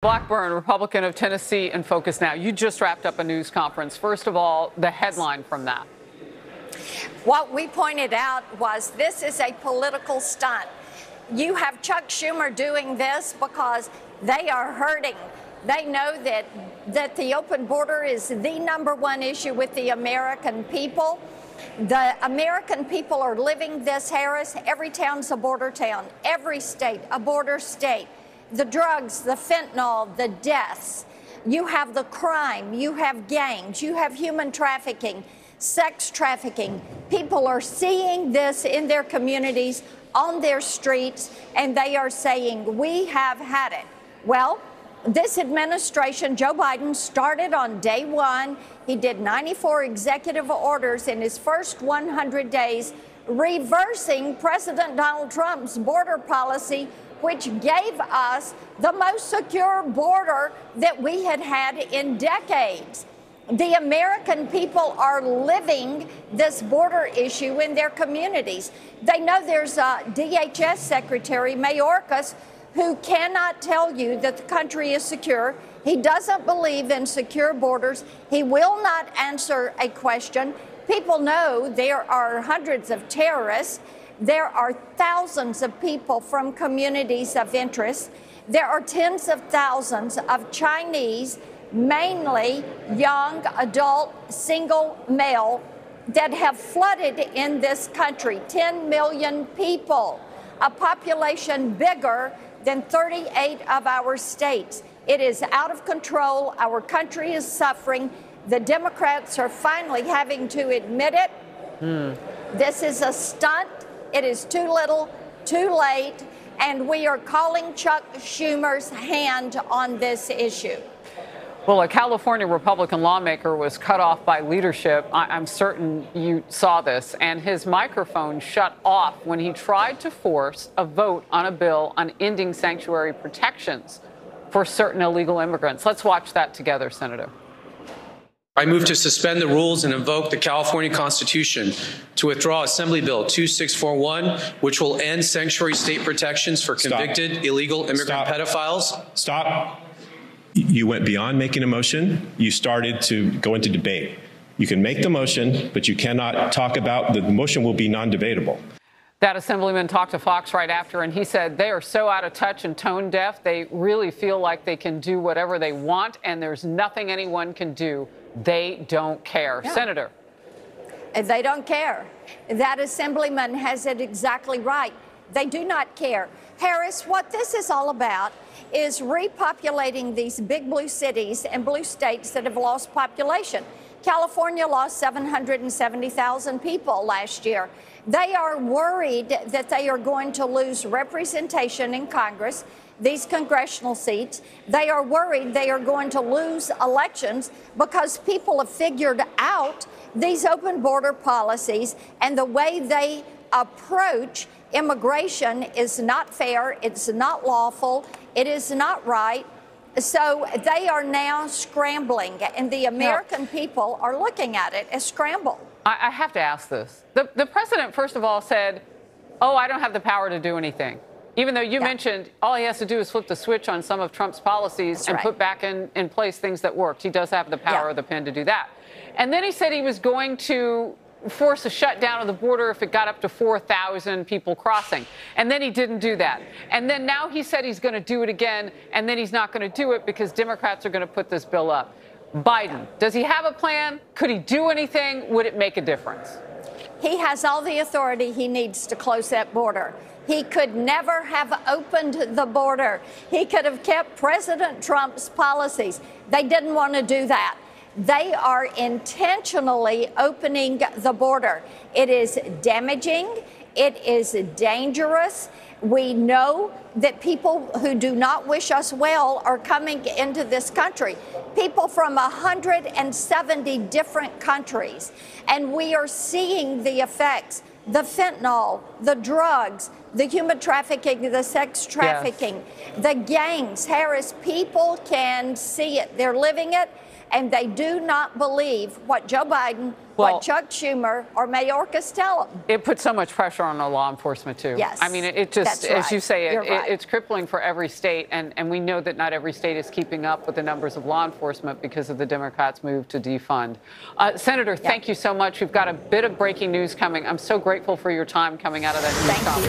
Blackburn, Republican of Tennessee, in focus now. You just wrapped up a news conference. First of all, the headline from that. What we pointed out was this is a political stunt. You have Chuck Schumer doing this because they are hurting. They know that the open border is the #1 issue with the American people. The American people are living this, Harris. Every town's a border town. Every state, a border state. The drugs, the fentanyl, the deaths. You have the crime. You have gangs. You have human trafficking, sex trafficking. People are seeing this in their communities, on their streets, and they are saying, we have had it. Well, this administration, Joe Biden, started on day one. He did 94 executive orders in his first 100 days, reversing President Donald Trump's border policy, which gave us the most secure border that we had had in decades. The American people are living this border issue in their communities. They know there's a DHS Secretary, Mayorkas, who cannot tell you that the country is secure. He doesn't believe in secure borders. He will not answer a question. People know there are hundreds of terrorists. There are thousands of people from communities of interest. There are tens of thousands of Chinese, mainly young, adult, single male, that have flooded in this country. 10 million people, a population bigger than 38 of our states. It is out of control. Our country is suffering. The Democrats are finally having to admit it. This is a stunt. It is too little, too late, and we are calling Chuck Schumer's hand on this issue. Well, a California Republican lawmaker was cut off by leadership. I'm certain you saw this, and his microphone shut off when he tried to force a vote on a bill on ending sanctuary protections for certain illegal immigrants. Let's watch that together, Senator. I move to suspend the rules and invoke the California Constitution to withdraw Assembly Bill 2641, which will end sanctuary state protections for convicted illegal immigrant pedophiles. Stop. You went beyond making a motion. You started to go into debate. You can make the motion, but you cannot talk about the motion will be non-debatable. That Assemblyman talked to Fox right after, and he said they are so out of touch and tone deaf, they really feel like they can do whatever they want, and there's nothing anyone can do. They don't care. Yeah. Senator. They don't care. That Assemblyman has it exactly right. They do not care. Harris, what this is all about is repopulating these big blue cities and blue states that have lost population. California lost 770,000 people last year. They are worried that they are going to lose representation in Congress, these congressional seats. They are worried they are going to lose elections because people have figured out these open border policies, and the way they approach immigration is not fair, it's not lawful, it is not right. So they are now scrambling, and the American people are looking at it as scramble. I have to ask this. The president, first of all, said, oh, I don't have the power to do anything. Even though you mentioned all he has to do is flip the switch on some of Trump's policies and put back in place things that worked. He does have the power of the pen to do that. And then he said he was going to force a shutdown of the border if it got up to 4,000 people crossing. And then he didn't do that. And then now he said he's going to do it again, and then he's not going to do it because Democrats are going to put this bill up. Biden, does he have a plan? Could he do anything? Would it make a difference? He has all the authority he needs to close that border. He could never have opened the border. He could have kept President Trump's policies. They didn't want to do that. They are intentionally opening the border. It is damaging. It is dangerous. We know that people who do not wish us well are coming into this country. People from 170 different countries. And we are seeing the effects. The fentanyl, the drugs, the human trafficking, the sex trafficking, the gangs. Harris, people can see it. They're living it. and they do not believe what Joe Biden, Well, what Chuck Schumer, or Mayorkas tell them. It puts so much pressure on the law enforcement, too. Yes. I mean, it just, that's right. as you say, You're right. it's crippling for every state. And we know that not every state is keeping up with the numbers of law enforcement because of the Democrats' move to defund. Senator, thank you so much. We've got a bit of breaking news coming. I'm so grateful for your time coming out of that news conference.